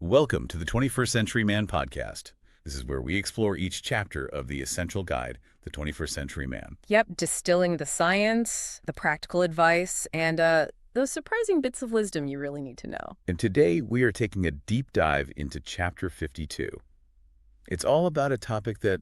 Welcome to the 21st Century Man podcast. This is where we explore each chapter of the essential guide, The 21st Century Man. Yep, distilling the science, the practical advice, and those surprising bits of wisdom you really need to know. And today we are taking a deep dive into chapter 52. It's all about a topic that,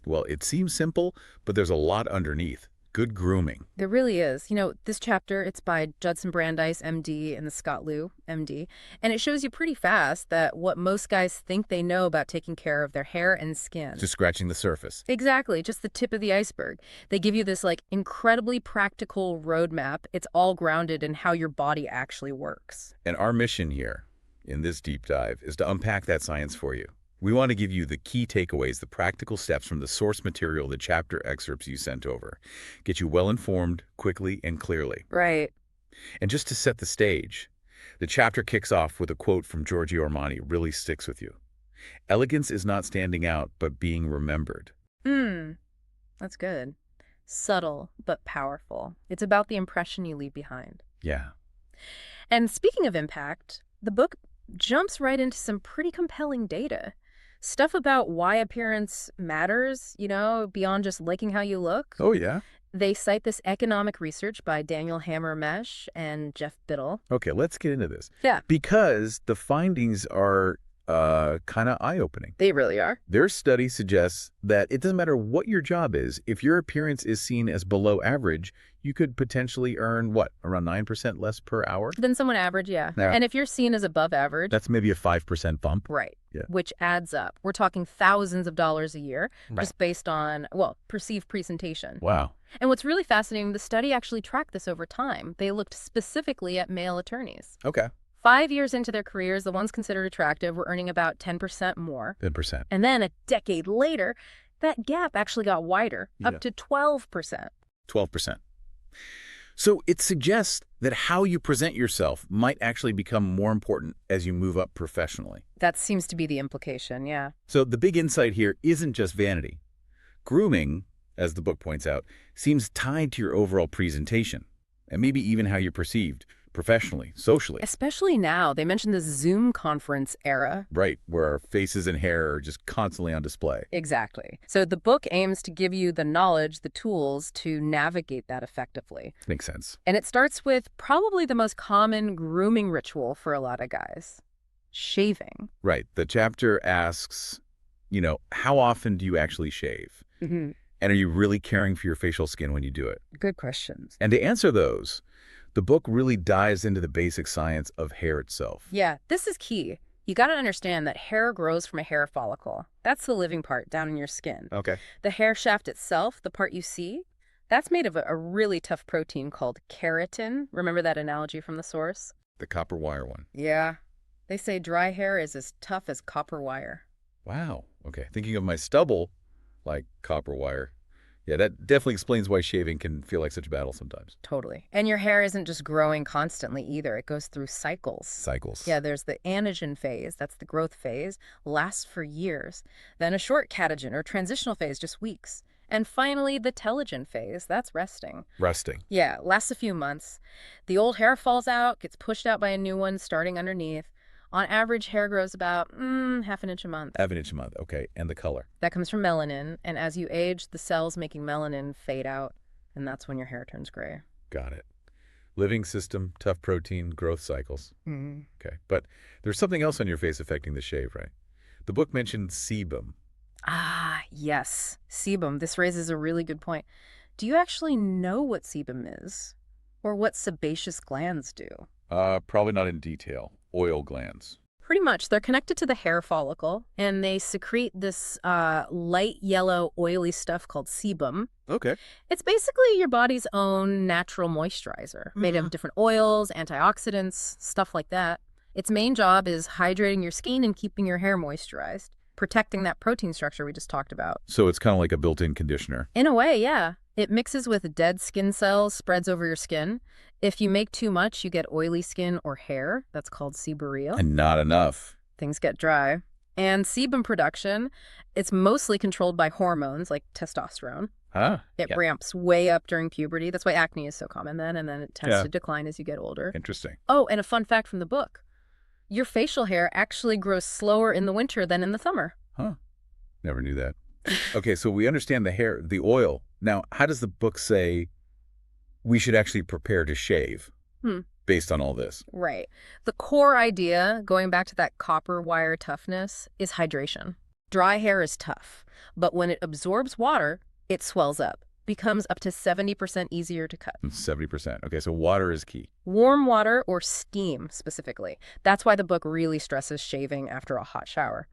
well, it seems simple, but there's a lot underneath. Good grooming. There really is. You know, this chapter, it's by Judson Brandeis, MD, and the Scott Liu, MD, and it shows you pretty fast that what most guys think they know about taking care of their hair and skin. Just scratching the surface. Exactly, just the tip of the iceberg. They give you this, incredibly practical roadmap. It's all grounded in how your body actually works. And our mission here, in this deep dive, is to unpack that science for you. We want to give you the key takeaways, the practical steps from the source material, the chapter excerpts you sent over. Get you well-informed, quickly, and clearly. Right. And just to set the stage, the chapter kicks off with a quote from Giorgio Armani, really sticks with you. Elegance is not standing out, but being remembered. That's good. Subtle, but powerful. It's about the impression you leave behind. Yeah. And speaking of impact, the book jumps right into some pretty compelling data. Stuff about why appearance matters, beyond just liking how you look. Oh, yeah? They cite this economic research by Daniel Hammermesh and Jeff Biddle. Okay, let's get into this. Yeah. Because the findings are kind of eye-opening. They really are. Their study suggests that it doesn't matter what your job is, if your appearance is seen as below average, you could potentially earn, what, around 9% less per hour? Than someone average, yeah. Yeah. And if you're seen as above average... That's maybe a 5% bump. Right. Yeah. Which adds up. We're talking thousands of dollars a year, Right. just based on, perceived presentation. Wow. And what's really fascinating, the study actually tracked this over time. They looked specifically at male attorneys. Okay. 5 years into their careers, the ones considered attractive were earning about 10% more. 10%. And then a decade later, that gap actually got wider, up to 12%. 12%. So it suggests that how you present yourself might actually become more important as you move up professionally. That seems to be the implication, yeah. So the big insight here isn't just vanity. Grooming, as the book points out, seems tied to your overall presentation, and maybe even how you're perceived professionally, socially. Especially now. They mentioned the Zoom conference era. Right, where our faces and hair are just constantly on display. Exactly. So the book aims to give you the knowledge, the tools to navigate that effectively. Makes sense. And it starts with probably the most common grooming ritual for a lot of guys: shaving. Right. The chapter asks, how often do you actually shave? Mm-hmm. And are you really caring for your facial skin when you do it? Good questions. And to answer those, the book really dives into the basic science of hair itself. Yeah, this is key. You got to understand that hair grows from a hair follicle. That's the living part down in your skin. Okay. The hair shaft itself, the part you see, that's made of a really tough protein called keratin. Remember that analogy from the source? The copper wire one. Yeah. They say dry hair is as tough as copper wire. Wow. Okay. Thinking of my stubble, like copper wire. Yeah, that definitely explains why shaving can feel like such a battle sometimes. Totally. And your hair isn't just growing constantly either. It goes through cycles. Cycles. Yeah, there's the anagen phase, that's the growth phase, lasts for years. Then a short catagen or transitional phase, just weeks. And finally, the telogen phase, that's resting. Resting. Yeah, lasts a few months. The old hair falls out, gets pushed out by a new one starting underneath. On average, hair grows about half an inch a month. Half an inch a month. Okay. And the color. That comes from melanin, and as you age, the cells making melanin fade out, and that's when your hair turns gray. Got it. Living system, tough protein, growth cycles. Mm-hmm. Okay. But there's something else on your face affecting the shave, right? The book mentioned sebum. Ah, yes. Sebum. This raises a really good point. Do you actually know what sebum is? Or what sebaceous glands do? Probably not in detail. Oil glands. Pretty much. They're connected to the hair follicle, and they secrete this light yellow oily stuff called sebum. Okay. It's basically your body's own natural moisturizer, made of different oils, antioxidants, stuff like that. Its main job is hydrating your skin and keeping your hair moisturized, protecting that protein structure we just talked about. So it's kind of like a built-in conditioner. In a way, yeah. It mixes with dead skin cells, spreads over your skin. If you make too much, you get oily skin or hair. That's called seborrhea. And not enough. Things get dry. And sebum production, it's mostly controlled by hormones like testosterone. Huh? It ramps way up during puberty. That's why acne is so common then, and then it tends Yeah. to decline as you get older. Interesting. Oh, and a fun fact from the book. Your facial hair actually grows slower in the winter than in the summer. Huh. Never knew that. Okay, so we understand the hair, the oil. Now, how does the book say we should actually prepare to shave Hmm. based on all this? Right. The core idea, going back to that copper wire toughness, is hydration. Dry hair is tough, but when it absorbs water, it swells up, becomes up to 70% easier to cut. 70%. Okay, so water is key. Warm water or steam, specifically. That's why the book really stresses shaving after a hot shower.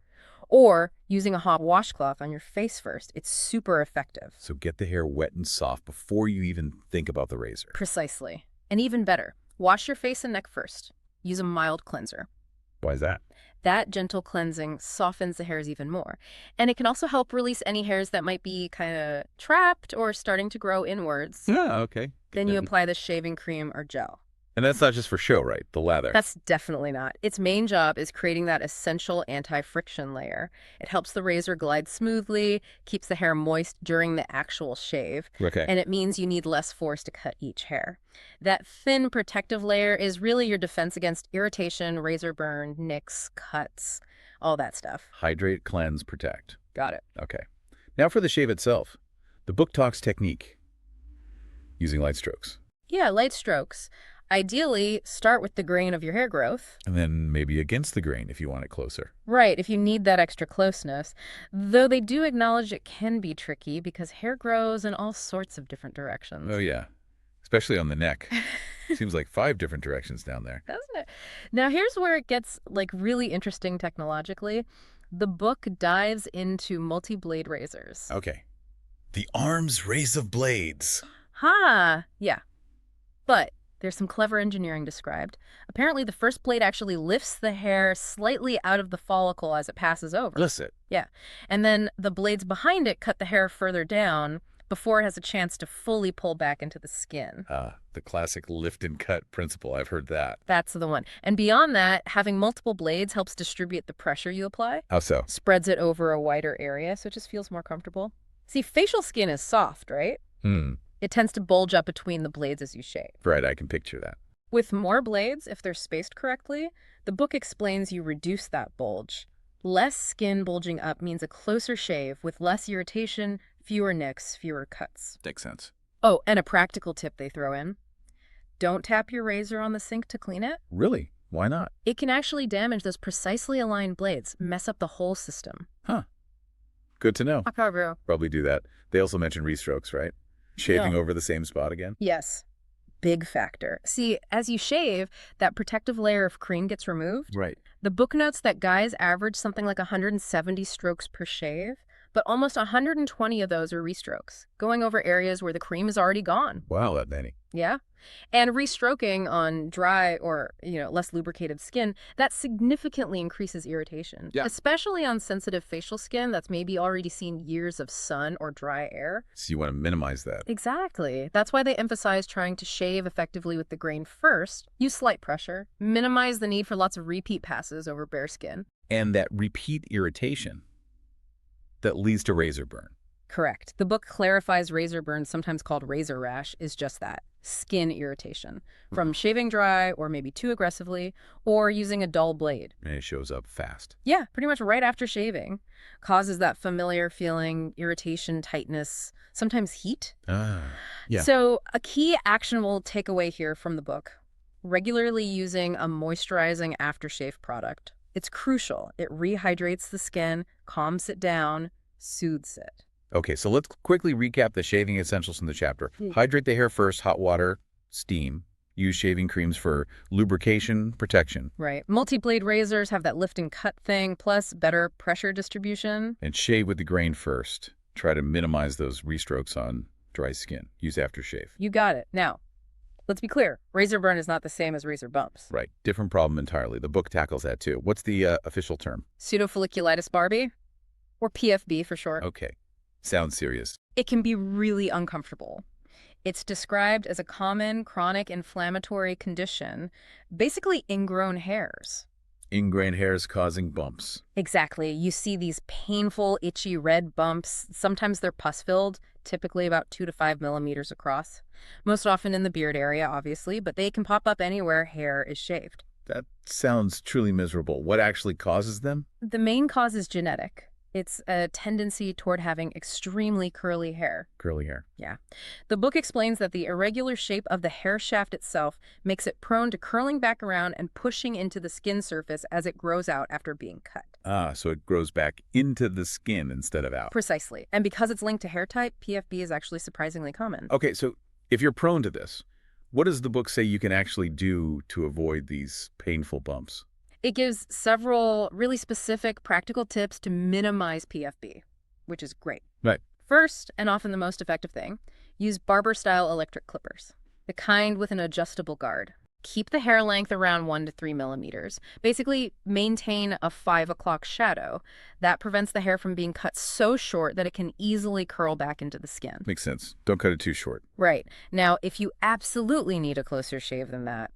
Or using a hot washcloth on your face first. It's super effective. So get the hair wet and soft before you even think about the razor. Precisely. And even better, wash your face and neck first. Use a mild cleanser. Why is that? That gentle cleansing softens the hairs even more. And it can also help release any hairs that might be kind of trapped or starting to grow inwards. Yeah, okay. Then you apply the shaving cream or gel. And that's not just for show, right? The lather. That's definitely not. Its main job is creating that essential anti-friction layer. It helps the razor glide smoothly, keeps the hair moist during the actual shave, Okay. and it means you need less force to cut each hair. That thin protective layer is really your defense against irritation, razor burn, nicks, cuts, all that stuff. Hydrate, cleanse, protect. Got it. Okay. Now for the shave itself. The book talks technique using light strokes. Yeah, light strokes. Ideally, start with the grain of your hair growth. And then maybe against the grain if you want it closer. Right, if you need that extra closeness. Though they do acknowledge it can be tricky because hair grows in all sorts of different directions. Oh, yeah. Especially on the neck. Seems like 5 different directions down there. Doesn't it? Now, here's where it gets really interesting technologically. The book dives into multi-blade razors. Okay. The arm's race of blades. Yeah. But there's some clever engineering described. Apparently, the first blade actually lifts the hair slightly out of the follicle as it passes over. Licit. Yeah. And then the blades behind it cut the hair further down before it has a chance to fully pull back into the skin. The classic lift and cut principle. I've heard that. That's the one. And beyond that, having multiple blades helps distribute the pressure you apply. How so? Spreads it over a wider area, so it just feels more comfortable. See, facial skin is soft, right? It tends to bulge up between the blades as you shave. Right, I can picture that. With more blades, if they're spaced correctly, the book explains you reduce that bulge. Less skin bulging up means a closer shave with less irritation, fewer nicks, fewer cuts. Makes sense. Oh, and a practical tip they throw in. Don't tap your razor on the sink to clean it. Really? Why not? It can actually damage those precisely aligned blades, mess up the whole system. Huh. Good to know. Okay. Probably do that. They also mention restrokes, right? Shaving over the same spot again? Yes. Big factor. See, as you shave, that protective layer of cream gets removed. Right. The book notes that guys average something like 170 strokes per shave, but almost 120 of those are restrokes, going over areas where the cream is already gone. Wow, that many. Yeah. And restroking on dry or, less lubricated skin, that significantly increases irritation. Yeah. Especially on sensitive facial skin that's maybe already seen years of sun or dry air. So you want to minimize that. Exactly. That's why they emphasize trying to shave effectively with the grain first, use slight pressure, minimize the need for lots of repeat passes over bare skin. And that repeat irritation that leads to razor burn. Correct. The book clarifies razor burn, sometimes called razor rash, is just that, skin irritation, from shaving dry or maybe too aggressively, or using a dull blade. And it shows up fast. Yeah, pretty much right after shaving. Causes that familiar feeling, irritation, tightness, sometimes heat. Yeah. So a key actionable takeaway here from the book, regularly using a moisturizing aftershave product. It's crucial. It rehydrates the skin, calms it down, soothes it. Okay, so let's quickly recap the shaving essentials from the chapter. Hydrate the hair first, hot water, steam. Use shaving creams for lubrication, protection. Right. Multi-blade razors have that lift and cut thing, plus better pressure distribution. And shave with the grain first. Try to minimize those restrokes on dry skin. Use aftershave. You got it. Now, let's be clear. Razor burn is not the same as razor bumps. Right. Different problem entirely. The book tackles that too. What's the official term? Pseudofolliculitis barbae, or PFB for short. Okay. Sounds serious. It can be really uncomfortable. It's described as a common chronic inflammatory condition, basically ingrown hairs. Ingrained hairs causing bumps. Exactly. You see these painful, itchy red bumps. Sometimes they're pus-filled, typically about 2 to 5 millimeters across. Most often in the beard area, obviously, but they can pop up anywhere hair is shaved. That sounds truly miserable. What actually causes them? The main cause is genetic. It's a tendency toward having extremely curly hair. Curly hair. Yeah. The book explains that the irregular shape of the hair shaft itself makes it prone to curling back around and pushing into the skin surface as it grows out after being cut. Ah, so it grows back into the skin instead of out. Precisely. And because it's linked to hair type, PFB is actually surprisingly common. Okay, so if you're prone to this, what does the book say you can actually do to avoid these painful bumps? It gives several really specific practical tips to minimize PFB, which is great. Right. First, and often the most effective thing, use barber-style electric clippers, the kind with an adjustable guard. Keep the hair length around 1 to 3 millimeters. Basically, maintain a 5 o'clock shadow. That prevents the hair from being cut so short that it can easily curl back into the skin. Makes sense. Don't cut it too short. Right. Now, if you absolutely need a closer shave than that,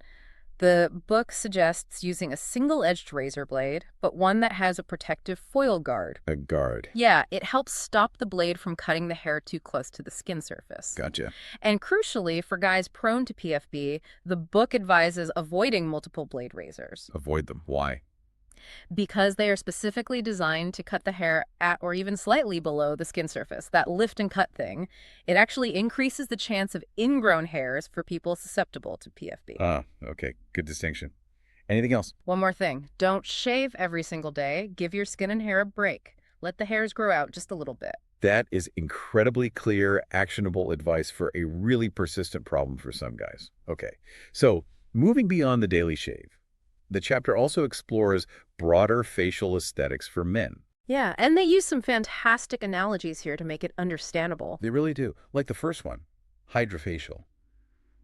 the book suggests using a single-edged razor blade, but one that has a protective foil guard. A guard. Yeah, it helps stop the blade from cutting the hair too close to the skin surface. Gotcha. And crucially, for guys prone to PFB, the book advises avoiding multiple blade razors Avoid them. Why? because they are specifically designed to cut the hair at or even slightly below the skin surface. That lift and cut thing, it actually increases the chance of ingrown hairs for people susceptible to PFB. Ah, okay. Good distinction. Anything else? One more thing, don't shave every single day. Give your skin and hair a break. Let the hairs grow out just a little bit. That is incredibly clear, actionable advice for a really persistent problem for some guys. Okay, so moving beyond the daily shave, the chapter also explores broader facial aesthetics for men. Yeah, and they use some fantastic analogies here to make it understandable. They really do. Like the first one, HydraFacial.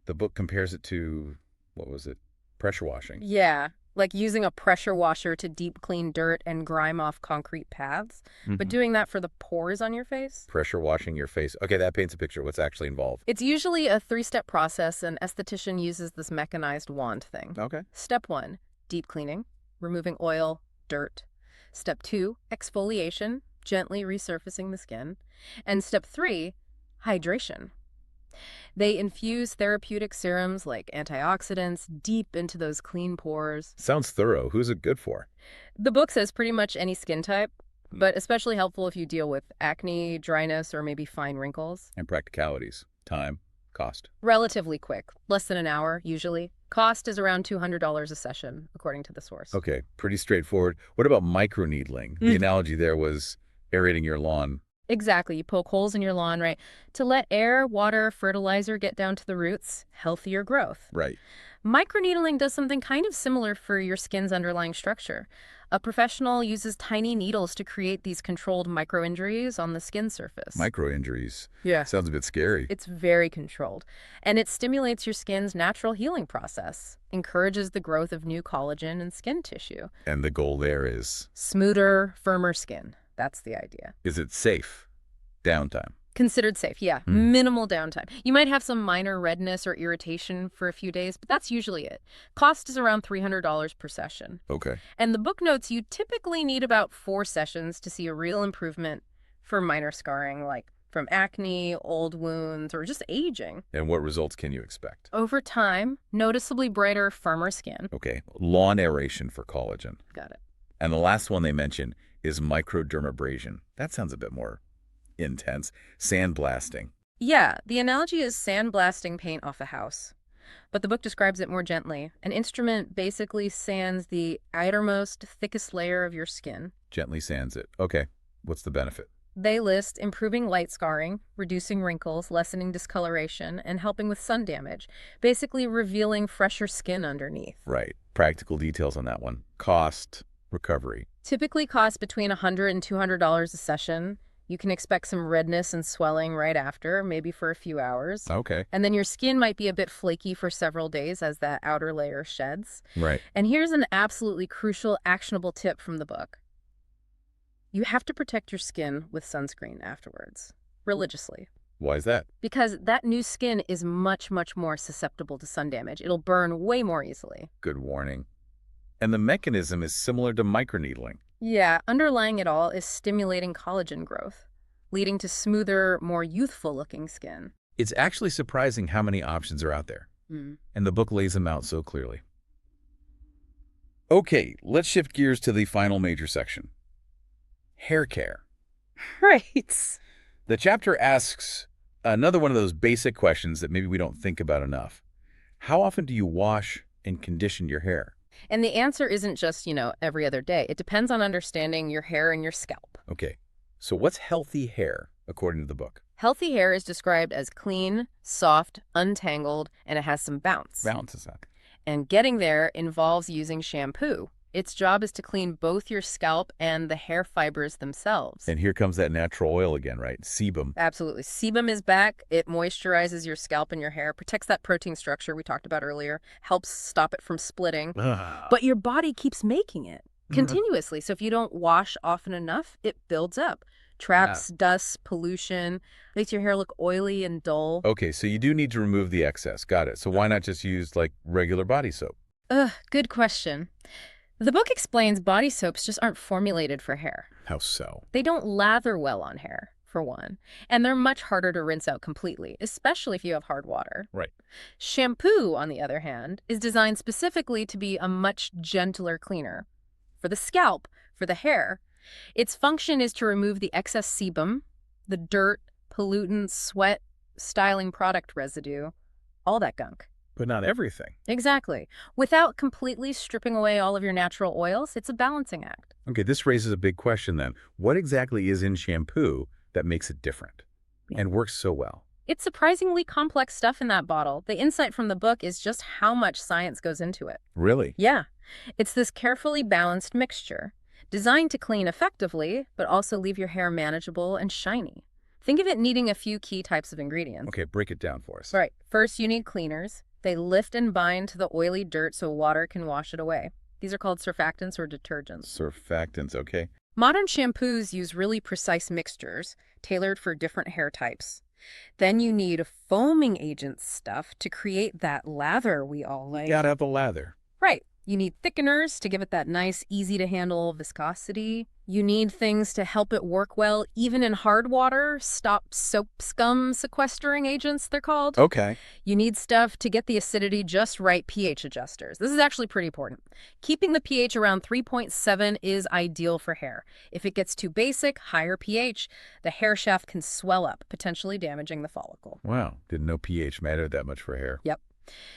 The book compares it to, what was it? Pressure washing. Yeah, like using a pressure washer to deep clean dirt and grime off concrete paths, but doing that for the pores on your face. Pressure washing your face. Okay, that paints a picture. What's actually involved? It's usually a 3-step process. An esthetician uses this mechanized wand thing. Okay. Step 1, deep cleaning, removing oil, dirt. Step 2, exfoliation, gently resurfacing the skin. And step 3, hydration. They infuse therapeutic serums like antioxidants deep into those clean pores. Sounds thorough. Who's it good for? The book says pretty much any skin type, but especially helpful if you deal with acne, dryness, or maybe fine wrinkles. And practicalities. Time. Cost. Relatively quick, less than an hour usually. Cost is around $200 a session, according to the source. Okay, pretty straightforward. What about microneedling? The analogy there was aerating your lawn. Exactly. You poke holes in your lawn, right? To let air, water, fertilizer get down to the roots, healthier growth. Right. Microneedling does something kind of similar for your skin's underlying structure. A professional uses tiny needles to create these controlled microinjuries on the skin surface. Microinjuries. Yeah. Sounds a bit scary. It's very controlled. And it stimulates your skin's natural healing process, encourages the growth of new collagen and skin tissue. And the goal there is Smoother, firmer skin. That's the idea. it safe? Downtime. Considered safe, yeah. Minimal downtime. You might have some minor redness or irritation for a few days, but that's usually it. Cost is around $300 per session. Okay. And the book notes you typically need about 4 sessions to see a real improvement for minor scarring, like from acne, old wounds, or just aging. And what results can you expect? Over time, noticeably brighter, firmer skin. Okay. Lawn aeration for collagen. Got it. And the last one they mention is microdermabrasion. That sounds a bit more intense. Sandblasting. Yeah, the analogy is sandblasting paint off a house. But the book describes it more gently. An instrument basically sands the outermost, thickest layer of your skin. Gently sands it. Okay. What's the benefit? They list improving light scarring, reducing wrinkles, lessening discoloration, and helping with sun damage, basically revealing fresher skin underneath. Right. Practical details on that one. Cost, recovery. Typically costs between $100 and $200 a session. You can expect some redness and swelling right after, maybe for a few hours. Okay. And then your skin might be a bit flaky for several days as that outer layer sheds. Right. And here's an absolutely crucial, actionable tip from the book. You have to protect your skin with sunscreen afterwards, religiously. Why is that? Because that new skin is much, much more susceptible to sun damage. It'll burn way more easily. Good warning. And the mechanism is similar to microneedling. Yeah, underlying it all is stimulating collagen growth, leading to smoother, more youthful-looking skin. It's actually surprising how many options are out there. And the book lays them out so clearly. Okay, let's shift gears to the final major section. Hair care. Right. The chapter asks another one of those basic questions that maybe we don't think about enough. How often do you wash and condition your hair? And the answer isn't just, every other day. It depends on understanding your hair and your scalp. Okay, so what's healthy hair, according to the book? Healthy hair is described as clean, soft, untangled, and it has some bounce. Balance is that. And getting there involves using shampoo. Its job is to clean both your scalp and the hair fibers themselves. And here comes that natural oil again, right? Sebum. Absolutely. Sebum is back. It moisturizes your scalp and your hair, protects that protein structure we talked about earlier, helps stop it from splitting. But your body keeps making it continuously. So if you don't wash often enough, it builds up. Traps, dust, pollution, makes your hair look oily and dull. Okay, so you do need to remove the excess. Got it. So why not just use, like, regular body soap? Good question. The book explains body soaps just aren't formulated for hair. How so? They don't lather well on hair, for one, and they're much harder to rinse out completely, especially if you have hard water. Right. Shampoo, on the other hand, is designed specifically to be a much gentler cleaner. For the scalp, for the hair, its function is to remove the excess sebum, the dirt, pollutants, sweat, styling product residue, all that gunk. But not everything. Exactly. Without completely stripping away all of your natural oils, it's a balancing act. Okay, this raises a big question then. What exactly is in shampoo that makes it different and works so well? It's surprisingly complex stuff in that bottle. The insight from the book is just how much science goes into it. Really? Yeah. It's this carefully balanced mixture, designed to clean effectively, but also leave your hair manageable and shiny. Think of it needing a few key types of ingredients. Okay, break it down for us. Right. First, you need cleaners. They lift and bind to the oily dirt so water can wash it away. These are called surfactants or detergents. Surfactants, okay. Modern shampoos use really precise mixtures, tailored for different hair types. Then you need foaming agent stuff to create that lather we all like. Gotta have the lather. Right. You need thickeners to give it that nice, easy-to-handle viscosity. You need things to help it work well, even in hard water. Stop soap scum sequestering agents, they're called. Okay. You need stuff to get the acidity just right, pH adjusters. This is actually pretty important. Keeping the pH around 3.7 is ideal for hair. If it gets too basic, higher pH, the hair shaft can swell up, potentially damaging the follicle. Wow, didn't know pH mattered that much for hair. Yep.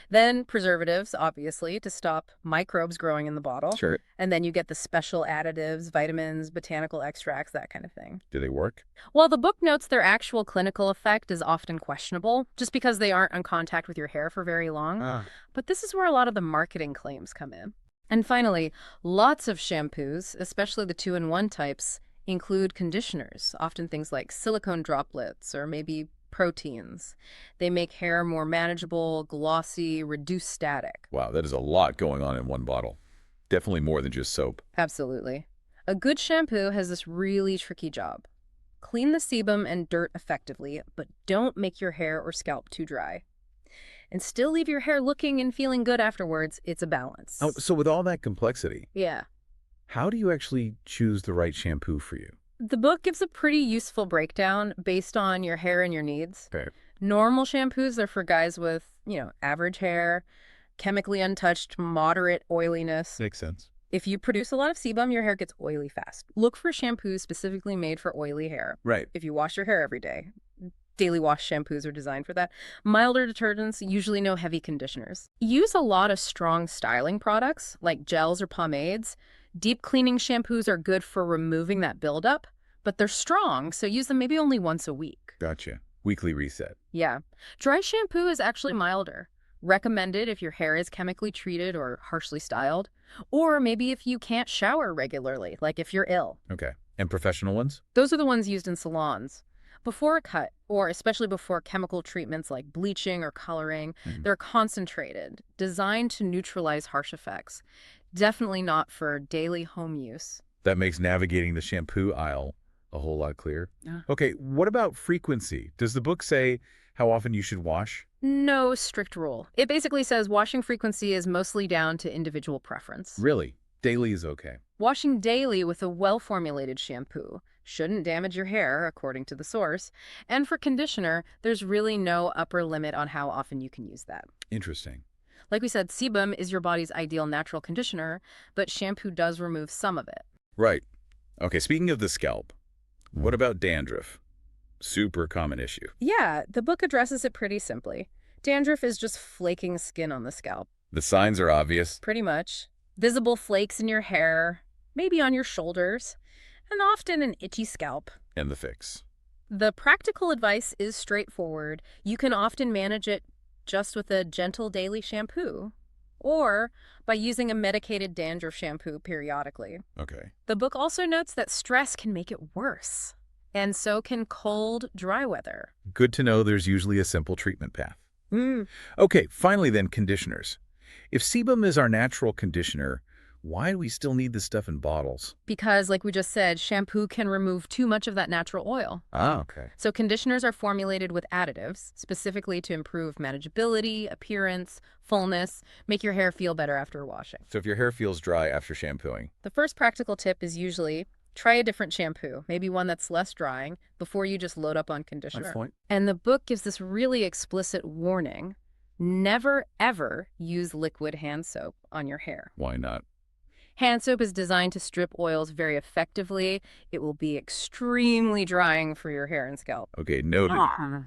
Then preservatives, obviously, to stop microbes growing in the bottle. Sure. And then you get the special additives, vitamins, botanical extracts, that kind of thing. Do they work? Well, the book notes their actual clinical effect is often questionable, just because they aren't in contact with your hair for very long. But this is where a lot of the marketing claims come in. And finally, lots of shampoos, especially the 2-in-1 types, include conditioners, often things like silicone droplets or maybe proteins. They make hair more manageable, glossy, reduce static. Wow, that is a lot going on in one bottle. Definitely more than just soap. Absolutely. A good shampoo has this really tricky job. Clean the sebum and dirt effectively, but don't make your hair or scalp too dry. And still leave your hair looking and feeling good afterwards. It's a balance. Oh, so with all that complexity, Yeah. how do you actually choose the right shampoo for you? The book gives a pretty useful breakdown based on your hair and your needs. Okay. Normal shampoos are for guys with, average hair, chemically untouched, moderate oiliness. Makes sense. If you produce a lot of sebum, your hair gets oily fast. Look for shampoos specifically made for oily hair. Right. If you wash your hair every day, daily wash shampoos are designed for that. Milder detergents, usually no heavy conditioners. Use a lot of strong styling products like gels or pomades. Deep cleaning shampoos are good for removing that buildup, but they're strong, so use them maybe only once a week. Gotcha. Weekly reset. Yeah. Dry shampoo is actually milder. Recommended if your hair is chemically treated or harshly styled, or maybe if you can't shower regularly, like if you're ill. Okay. And professional ones? Those are the ones used in salons. Before a cut, or especially before chemical treatments like bleaching or coloring, they're concentrated, designed to neutralize harsh effects. Definitely not for daily home use. That makes navigating the shampoo aisle a whole lot clearer. Yeah. Okay, what about frequency? Does the book say how often you should wash? No strict rule. It basically says washing frequency is mostly down to individual preference. Really? Daily is okay. Washing daily with a well-formulated shampoo shouldn't damage your hair, according to the source. And for conditioner, there's really no upper limit on how often you can use that. Interesting. Like we said, sebum is your body's ideal natural conditioner, but shampoo does remove some of it. Right. Okay, speaking of the scalp, what about dandruff? Super common issue. Yeah, the book addresses it pretty simply. Dandruff is just flaking skin on the scalp, The signs are obvious. pretty much. Visible flakes in your hair, maybe on your shoulders, and often an itchy scalp. And the fix. The practical advice is straightforward. You can often manage it just with a gentle daily shampoo or by using a medicated dandruff shampoo periodically. Okay. The book also notes that stress can make it worse, and so can cold, dry weather. Good to know there's usually a simple treatment path. Mm. Okay, finally then, conditioners. If sebum is our natural conditioner, why do we still need this stuff in bottles? Because, like we just said, shampoo can remove too much of that natural oil. Ah, okay. So conditioners are formulated with additives, specifically to improve manageability, appearance, fullness, make your hair feel better after washing. So if your hair feels dry after shampooing. The first practical tip is usually try a different shampoo, maybe one that's less drying, before you just load up on conditioner. Point. And the book gives this really explicit warning. Never, ever use liquid hand soap on your hair. Why not? Hand soap is designed to strip oils very effectively. It will be extremely drying for your hair and scalp. Okay, noted.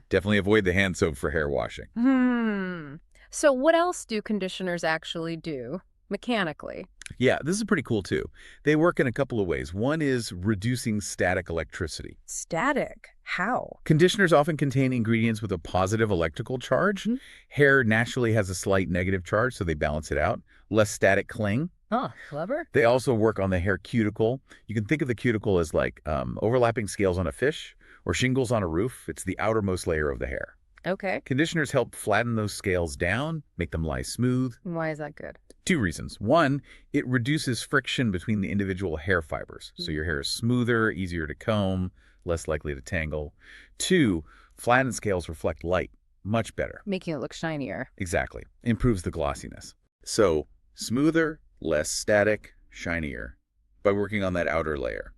Definitely avoid the hand soap for hair washing. So what else do conditioners actually do mechanically? Yeah, this is pretty cool too. They work in a couple of ways. One is reducing static electricity. Static? How? Conditioners often contain ingredients with a positive electrical charge. Mhm. Hair naturally has a slight negative charge, so they balance it out. Less static cling. Huh, clever. They also work on the hair cuticle. You can think of the cuticle as like overlapping scales on a fish or shingles on a roof. It's the outermost layer of the hair. Okay. Conditioners help flatten those scales down, make them lie smooth. Why is that good? Two reasons. One, it reduces friction between the individual hair fibers, so your hair is smoother, easier to comb, less likely to tangle. Two, flattened scales reflect light much better. Making it look shinier. Exactly. Improves the glossiness. So, smoother, less static, shinier, by working on that outer layer.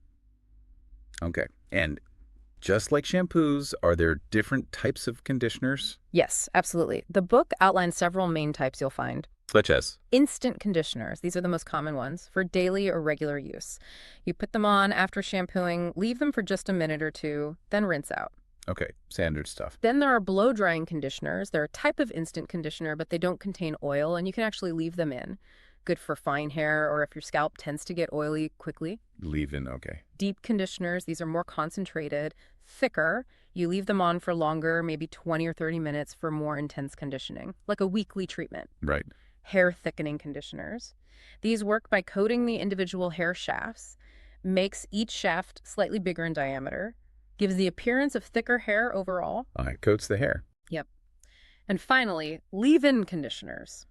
Okay. And just like shampoos, are there different types of conditioners? Yes, absolutely. The book outlines several main types you'll find. Such as? Instant conditioners. These are the most common ones for daily or regular use. You put them on after shampooing, leave them for just a minute or two, then rinse out. Okay, standard stuff. Then there are blow-drying conditioners. They're a type of instant conditioner, but they don't contain oil, and you can actually leave them in. Good for fine hair or if your scalp tends to get oily quickly. Leave in, okay. Deep conditioners, these are more concentrated, thicker. You leave them on for longer, maybe 20 or 30 minutes for more intense conditioning, like a weekly treatment. Right. Hair thickening conditioners. These work by coating the individual hair shafts, makes each shaft slightly bigger in diameter, gives the appearance of thicker hair overall. It coats the hair. Yep. And finally, leave-in conditioners.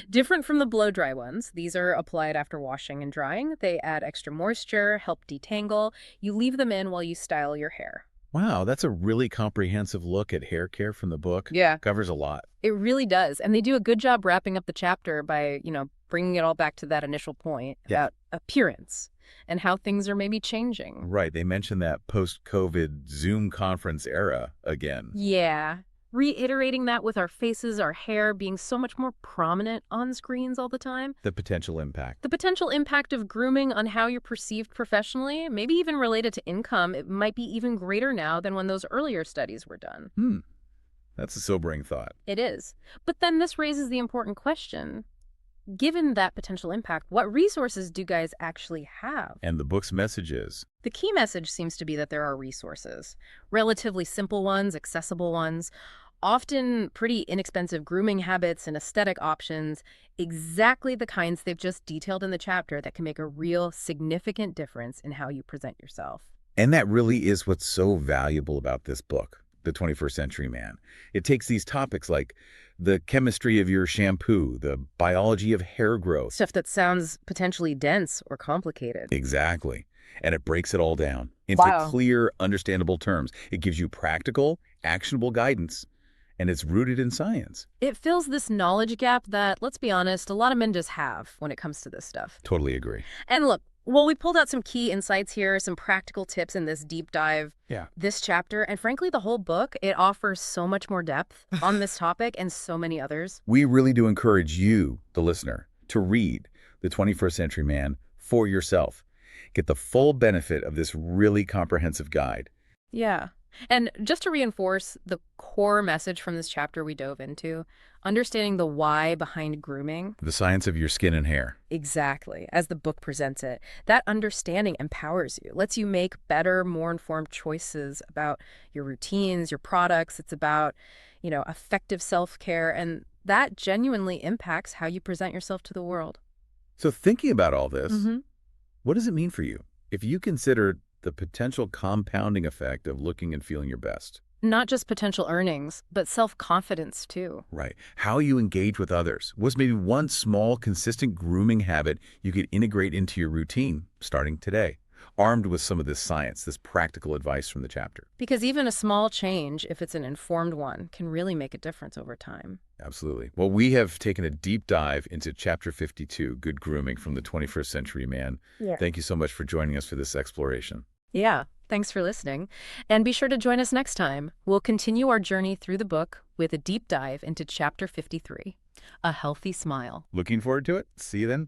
Different from the blow-dry ones, these are applied after washing and drying. They add extra moisture, help detangle. You leave them in while you style your hair. Wow, that's a really comprehensive look at hair care from the book. Yeah. Covers a lot. It really does. And they do a good job wrapping up the chapter by, bringing it all back to that initial point about appearance and how things are maybe changing. Right, they mentioned that post-COVID Zoom conference era again. Yeah. Reiterating that with our faces, our hair being so much more prominent on screens all the time. The potential impact. The potential impact of grooming on how you're perceived professionally, maybe even related to income, it might be even greater now than when those earlier studies were done. That's a sobering thought. It is. But then this raises the important question. Given that potential impact, what resources do guys actually have? And the book's message is? The key message seems to be that there are resources. Relatively simple ones, accessible ones, often pretty inexpensive grooming habits and aesthetic options, exactly the kinds they've just detailed in the chapter that can make a real significant difference in how you present yourself. And that really is what's so valuable about this book, The 21st Century Man. It takes these topics like the chemistry of your shampoo, the biology of hair growth. Stuff that sounds potentially dense or complicated. Exactly. And it breaks it all down into clear, understandable terms. It gives you practical, actionable guidance, and it's rooted in science. It fills this knowledge gap that, let's be honest, a lot of men just have when it comes to this stuff. Totally agree. And look, Well, we pulled out some key insights here, some practical tips in this deep dive, Yeah. this chapter, and frankly, the whole book, it offers so much more depth on this topic and so many others. We really do encourage you, the listener, to read The 21st Century Man for yourself. Get the full benefit of this really comprehensive guide. Yeah. And just to reinforce the core message from this chapter we dove into, understanding the why behind grooming. The science of your skin and hair. Exactly, as the book presents it. That understanding empowers you, lets you make better, more informed choices about your routines, your products. It's about, effective self-care, and that genuinely impacts how you present yourself to the world. So thinking about all this, Mm-hmm. what does it mean for you if you consider the potential compounding effect of looking and feeling your best? Not just potential earnings, but self-confidence too. Right. How you engage with others. What's maybe one small, consistent grooming habit you could integrate into your routine starting today, armed with some of this science, this practical advice from the chapter? Because even a small change, if it's an informed one, can really make a difference over time. Absolutely. Well, we have taken a deep dive into Chapter 52, Good Grooming from the 21st Century Man. Yeah. Thank you so much for joining us for this exploration. Yeah, thanks for listening. And be sure to join us next time. We'll continue our journey through the book with a deep dive into Chapter 53, A Healthy Smile. Looking forward to it. See you then.